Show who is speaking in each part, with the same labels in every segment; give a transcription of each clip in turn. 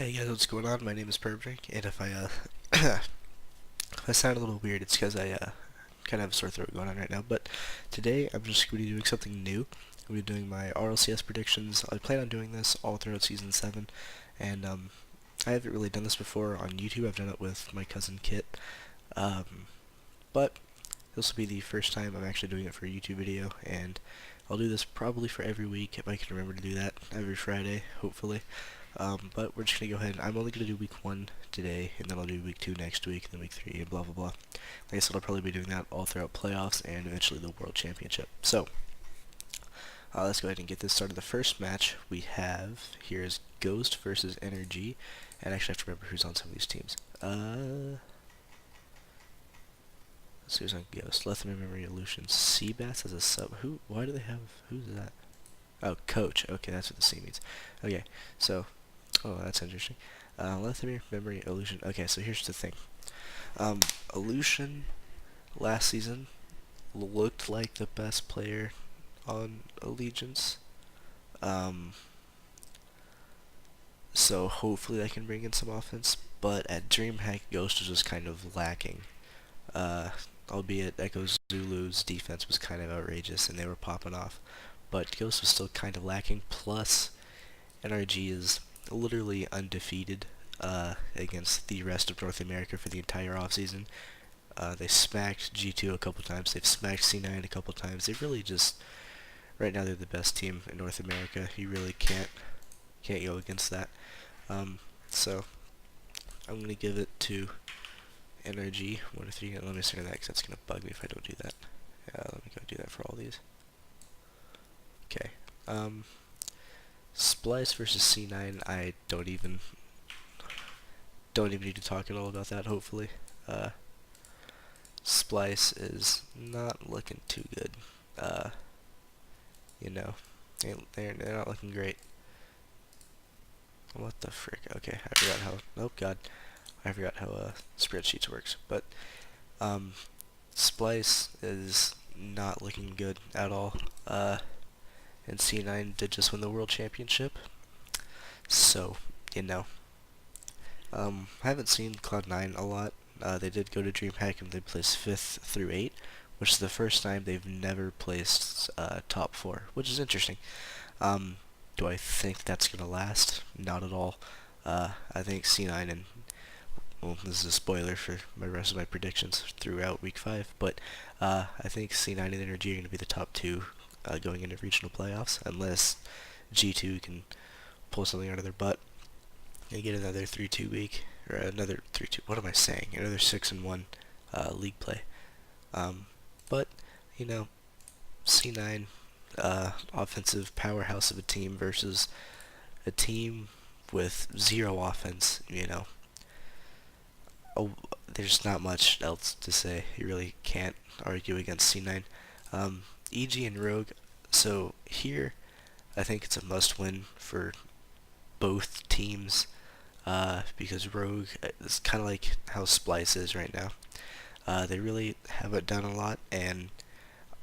Speaker 1: Hey guys, what's going on? My name is Purbrick, and if I if I sound a little weird, it's because I kind of have a sore throat going on right now. But today I'm just going to be doing something new. I'm going to be doing my Rlcs predictions. I plan on doing this all throughout Season 7, and I haven't really done this before on YouTube. I've done it with my cousin Kit, um, but this will be the first time I'm actually doing it for a YouTube video, and I'll do this probably for every week if I can remember to do that, every Friday, hopefully. But we're just going to go ahead and I'm only going to do week 1 today, and then I'll do week 2 next week, and then week 3, and blah blah blah. Like I said, I'll probably be doing that all throughout playoffs and eventually the World Championship. So, let's go ahead and get this started. The first match we have here is Ghost versus Energy, and I actually have to remember who's on some of these teams. Let's see who's on Ghost. Lethargy Memory Illusion. Seabass as a sub. Why do they have, who's that? Oh, Coach. Okay, that's what the C means. Okay, so, oh, that's interesting. Lethargy Memory Illusion. Okay, so here's the thing. Illusion last season looked like the best player on Allegiance. So hopefully I can bring in some offense, but at DreamHack, Ghost was just kind of lacking. Albeit Echo Zulu's defense was kind of outrageous and they were popping off, but Ghost was still kind of lacking. Plus, NRG is literally undefeated against the rest of North America for the entire offseason. They smacked G2 a couple times. They've smacked C9 a couple times. They really just, right now, they're the best team in North America. You really can't go against that. So I'm gonna give it to Energy 1 to 3. Let me center that because that's gonna bug me if I don't do that. Let me go do that for all these. Okay. Splice versus C9. I don't even need to talk at all about that. Hopefully, Splice is not looking too good. You know, they're not looking great. What the frick? Okay, I forgot how. Oh god, I forgot how spreadsheets works. But Splice is not looking good at all. And C9 did just win the World Championship. So, you know. I haven't seen Cloud9 a lot. They did go to DreamHack and they placed 5th through 8, which is the first time they've never placed top 4, which is interesting. Do I think that's going to last? Not at all. I think C9 and, well, this is a spoiler for my rest of my predictions throughout week 5, but I think C9 and Energy are going to be the top 2 going into regional playoffs, unless G2 can pull something out of their butt and get another 3-2 week, or another 3-2, what am I saying, another 6-1 league play. But, you know, C9, offensive powerhouse of a team versus a team with 0 offense, you know. Oh, there's not much else to say. You really can't argue against C9. EG and Rogue, so here I think it's a must-win for both teams, because Rogue is kind of like how Splice is right now. They really haven't done a lot, and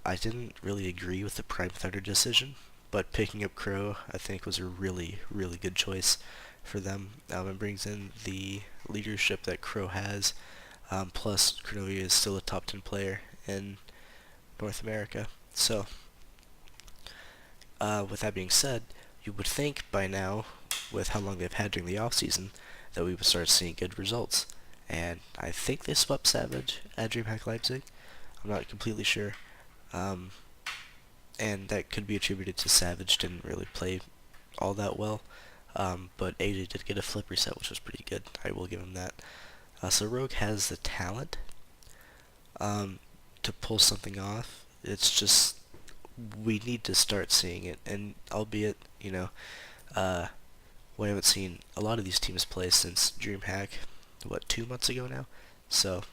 Speaker 1: I didn't really agree with the Prime Thunder decision, but picking up Crow I think was a really, really good choice for them. It brings in the leadership that Crow has, plus Cronovia is still a top 10 player in North America. So, with that being said, you would think by now, with how long they've had during the off-season, that we would start seeing good results. And I think they swept Savage at DreamHack Leipzig. I'm not completely sure. And that could be attributed to Savage didn't really play all that well. But AJ did get a flip reset, which was pretty good. I will give him that. So Rogue has the talent to pull something off. It's just we need to start seeing it, and albeit, you know, we haven't seen a lot of these teams play since DreamHack, what, 2 months ago now? So,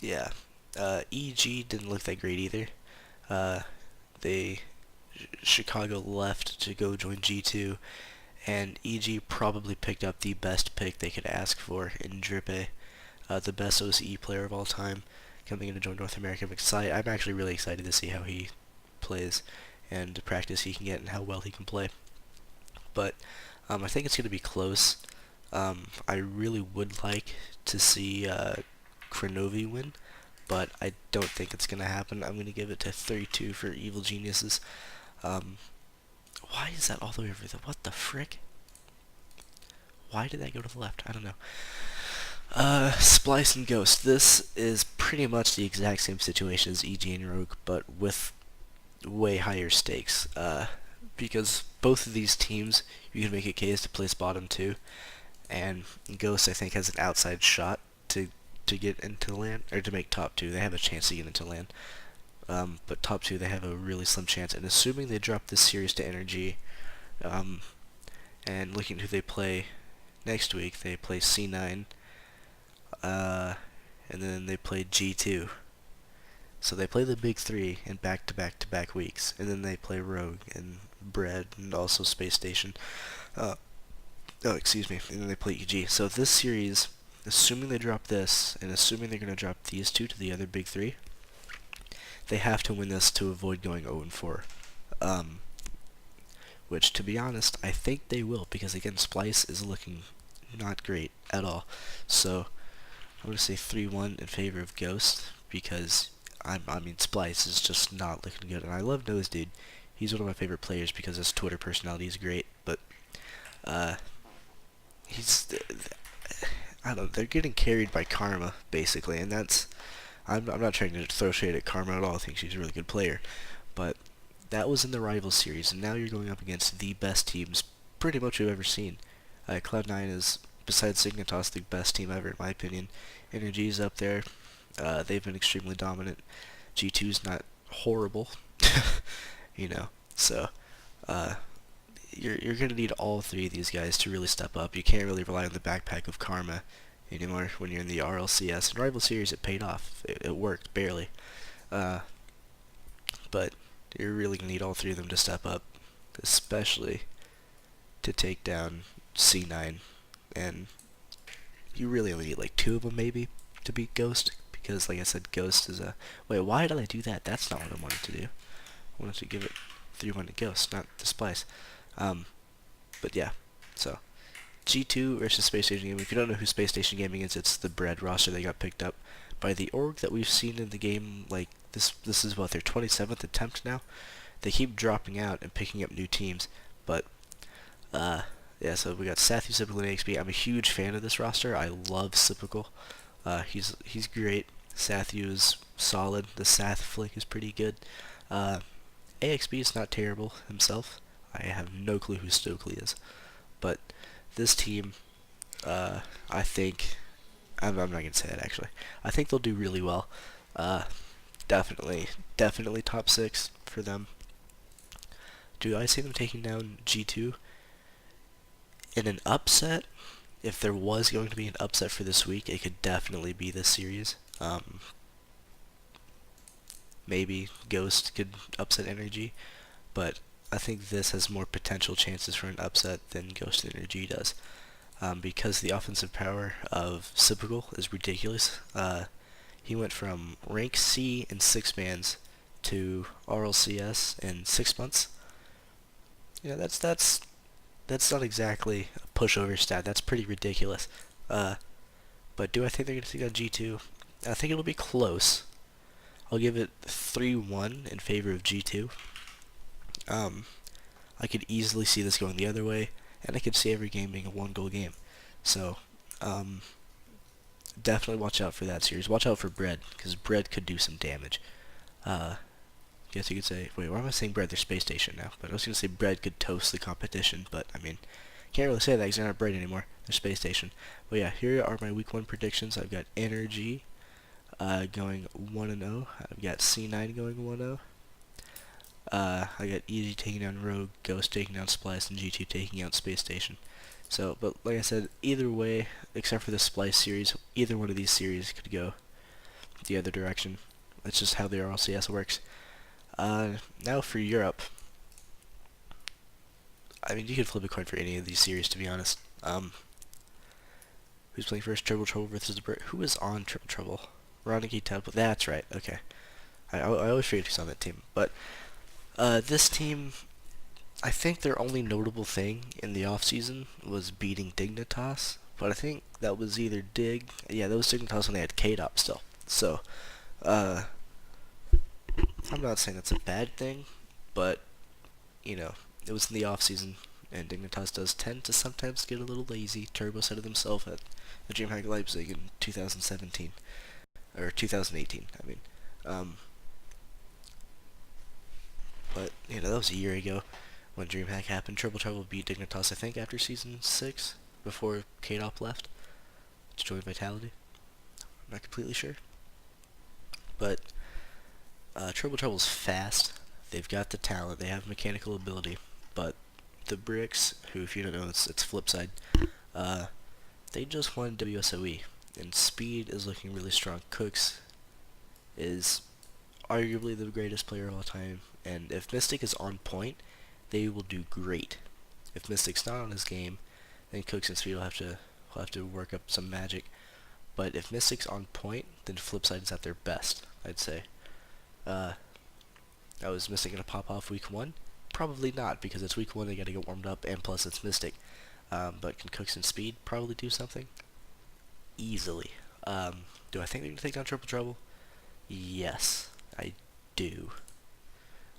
Speaker 1: yeah. EG didn't look that great either. Chicago left to go join G2, and EG probably picked up the best pick they could ask for in Drippe, the best OCE player of all time, coming in to join North America. I'm actually really excited to see how he plays and the practice he can get and how well he can play. but I think it's going to be close. I really would like to see Kronovi win, but I don't think it's going to happen. I'm going to give it to 32 for Evil Geniuses. Um, why is that all the way over there? What the frick? Why did that go to the left? I don't know. Splice and Ghost. This is pretty much the exact same situation as EG and Rogue, but with way higher stakes. Because both of these teams, you can make a case to place bottom two, and Ghost, I think, has an outside shot to get into land, or to make top two. They have a chance to get into land. But top two, they have a really slim chance. And assuming they drop this series to Energy, and looking at who they play next week, they play C9, and then they play G2. So they play the big three in back-to-back-to-back weeks, and then they play Rogue and Bread and also Space Station. Excuse me, and then they play EG. So this series, assuming they drop this, and assuming they're going to drop these two to the other big three, they have to win this to avoid going 0-4. Which, to be honest, I think they will, because again, Splice is looking not great at all. So I'm going to say 3-1 in favor of Ghost, because I mean, Splice is just not looking good, and I love Nose Dude. He's one of my favorite players because his Twitter personality is great, but I don't know, they're getting carried by Karma, basically, and that's, I'm not trying to throw shade at Karma at all. I think she's a really good player, but that was in the rival series, and now you're going up against the best teams pretty much you've ever seen. Cloud9 is, besides Signitas, the best team ever, in my opinion. Energy's up there. They've been extremely dominant. G2's not horrible, you know. So you're gonna need all three of these guys to really step up. You can't really rely on the backpack of Karma anymore when you're in the Rlcs. In rival series, it paid off. It worked barely, but you're really gonna need all three of them to step up, especially to take down C9, and you really only need like two of them maybe to beat Ghost, because like I said, Ghost is a... Wait, why did I do that? That's not what I wanted to do. I wanted to give it 3-1 to Ghost, not to Splice. But yeah, so G2 versus Space Station Gaming. If you don't know who Space Station Gaming is, it's the Bread roster that got picked up by the org that we've seen in the game. Like this is what, their 27th attempt now. They keep dropping out and picking up new teams, but yeah. So we got Sathu, Sipical, and AXB. I'm a huge fan of this roster. I love Sipical. He's great. Sathu is solid. The Sath flick is pretty good. AXB is not terrible himself. I have no clue who Stokely is, but this team, I think, I'm not gonna say that actually. I think they'll do really well. Definitely top 6 for them. Do I see them taking down G2 in an upset? If there was going to be an upset for this week, it could definitely be this series. Maybe Ghost could upset Energy, but I think this has more potential chances for an upset than Ghost Energy does. Because the offensive power of Sipical is ridiculous. He went from rank C in 6 mans to RLCS in 6 months. Yeah, that's not exactly a pushover stat. That's pretty ridiculous. But do I think they're going to take on G2? I think it'll be close. I'll give it 3-1 in favor of G2. I could easily see this going the other way, and I could see every game being a 1-goal game. So, definitely watch out for that series. Watch out for Bread, because Bread could do some damage. Guess you could say, wait, why am I saying Bread? They're Space Station now. But I was going to say Bread could toast the competition, but, I mean, can't really say that because they're not Bread anymore. They're Space Station. But yeah, here are my Week 1 predictions. I've got Energy going 1-0. I've got C9 going 1-0. I got EG taking down Rogue, Ghost taking down Splice, and G2 taking out Space Station. So, but like I said, either way, except for the Splice series, either one of these series could go the other direction. That's just how the RLCS works. Now for Europe. I mean, you could flip a coin for any of these series, to be honest. Who's playing first? Triple Trouble versus the Brit. Who is on Triple Trouble? Roniki Temple. That's right. Okay. I always forget who's on that team. But this team, I think their only notable thing in the offseason was beating Dignitas, but I think that was either yeah, that was Dignitas when they had K-Dop still. So, uh, I'm not saying that's a bad thing, but, you know, it was in the offseason, and Dignitas does tend to sometimes get a little lazy. Turbo said it himself at the DreamHack Leipzig in 2017, or 2018, I mean. Um, but, that was a year ago when DreamHack happened. Triple Trouble beat Dignitas, I think, after Season 6, before K-Dop left to join Vitality. I'm not completely sure. But Triple Trouble's fast. They've got the talent. They have mechanical ability. But the Bricks, who, if you don't know, it's Flipside, uh, they just won WSOE. And Speed is looking really strong. Cooks is arguably the greatest player of all time. And if Mystic is on point, they will do great. If Mystic's not on his game, then Cooks and Speed will have to work up some magic. But if Mystic's on point, then Flipside is at their best, I'd say. Now, is Mystic going to pop off week 1? Probably not, because it's week 1, they got to get warmed up, and plus it's Mystic. But can Cooks and Speed probably do something? Easily. Do I think they're going to take down Triple Trouble? Yes, I do.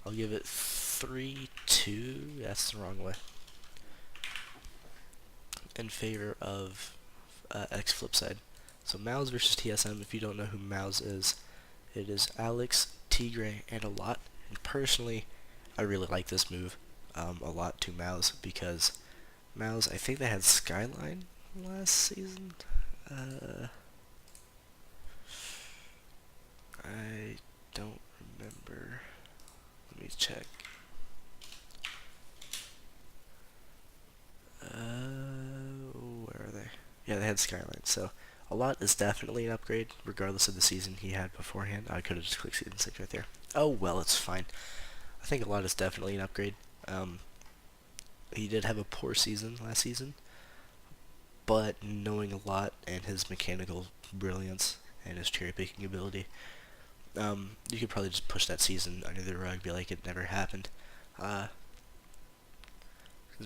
Speaker 1: I'll give it 3-2. That's the wrong way. In favor of X Flipside. So Mouse versus TSM. If you don't know who Mouse is, it is Alex, Tigre, and a lot. And personally, I really like this move a lot to Mouse, because Mouse, I think they had Skyline last season. I don't remember. Let me check. Where are they? Yeah, they had Skyline. So a lot is definitely an upgrade, regardless of the season he had beforehand. I could have just clicked season 6 right there. Oh well, it's fine. I think a lot is definitely an upgrade. He did have a poor season last season, but knowing a lot and his mechanical brilliance and his cherry picking ability, you could probably just push that season under the rug, be like it never happened.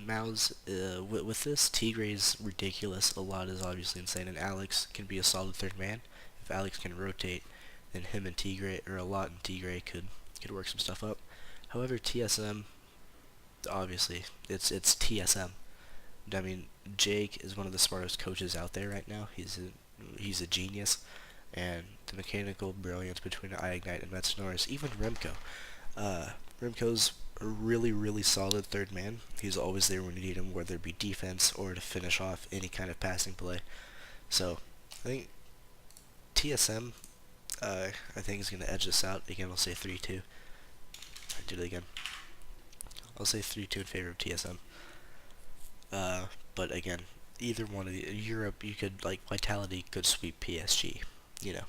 Speaker 1: Mouse, with this, Tigre's ridiculous, a lot is obviously insane, and Alex can be a solid third man. If Alex can rotate, then him and Tigre, or a lot and Tigre could work some stuff up. However, TSM, obviously, it's TSM. I mean, Jake is one of the smartest coaches out there right now. He's a genius, and the mechanical brilliance between Ignite and Metsonoris, even Remco. Remco's a really, really solid third man. He's always there when you need him, whether it be defense or to finish off any kind of passing play. So, I think TSM, I think is going to edge this out. Again, I'll say 3-2. I did it again. I'll say 3-2 in favor of TSM. But again, either one of the Europe, you could, like, Vitality could sweep PSG. You know.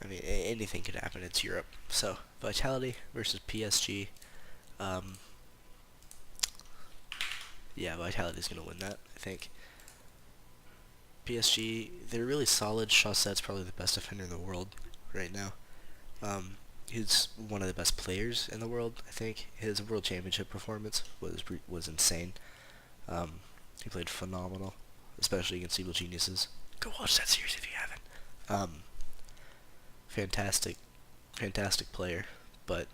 Speaker 1: I mean, anything could happen. It's Europe. So, Vitality versus PSG. Yeah, Vitality's going to win that, I think. PSG, they're really solid. Chaussette's probably the best defender in the world right now. He's one of the best players in the world, I think. His World Championship performance was insane. He played phenomenal, especially against Evil Geniuses. Go watch that series if you haven't. Fantastic player, but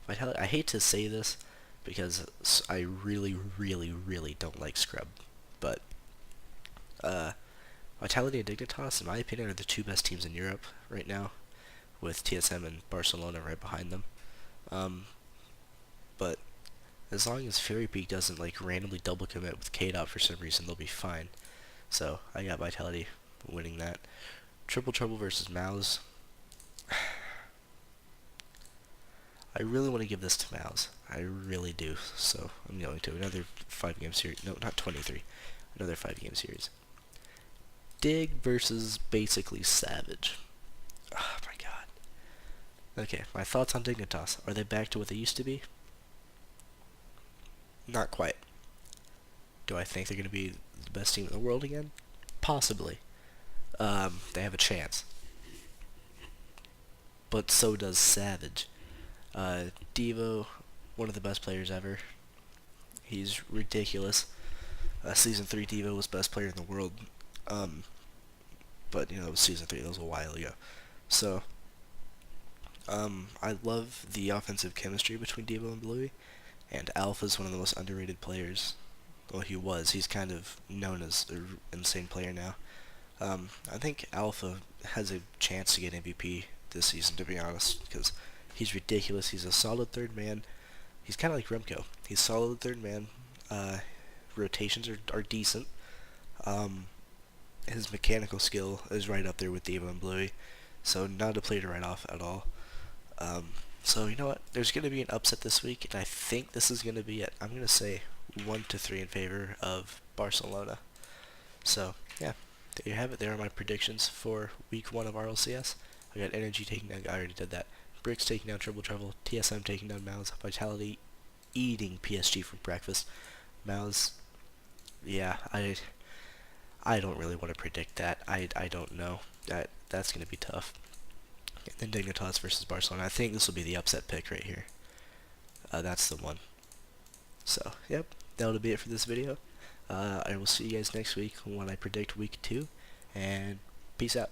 Speaker 1: Vitality, I hate to say this because I really, really, really don't like Scrub, but Vitality and Dignitas, in my opinion, are the two best teams in Europe right now, with TSM and Barcelona right behind them. But as long as Fairy Peak doesn't like randomly double commit with K-Dot for some reason, they'll be fine. So I got Vitality winning that. Triple Trouble versus Mouse. I really want to give this to Mouse. I really do. So I'm going to another 5-game series. No, not 23. Another 5-game series. Dig versus basically Savage. Oh my god. Okay, my thoughts on Dignitas. Are they back to what they used to be? Not quite. Do I think they're going to be the best team in the world again? Possibly. They have a chance. But so does Savage. Devo, one of the best players ever. He's ridiculous. Season 3 Devo was best player in the world. Um, but, it was Season 3, that was a while ago. So, I love the offensive chemistry between Devo and Bluey. And Alpha's one of the most underrated players. Well, he was. He's kind of known as an insane player now. I think Alpha has a chance to get MVP this season, to be honest, because he's ridiculous. He's a solid third man. He's kind of like Remco. He's solid third man. Rotations are decent. Um, his mechanical skill is right up there with Devo and Bluey, so not a player to write off at all. Um, so you know what? There's going to be an upset this week, and I think this is going to be it. I'm going to say 1-3 in favor of Barcelona. So yeah, there you have it. There are my predictions for week 1 of Rlcs. I got Energy taking down. I already did that. Bricks taking down Triple Trouble. TSM taking down Mouse. Vitality eating PSG for breakfast. Mouse. Yeah, I don't really want to predict that. I don't know. That's gonna be tough. And then Dignitas versus Barcelona. I think this will be the upset pick right here. That's the one. So, yep, that'll be it for this video. I will see you guys next week when I predict week 2, and peace out.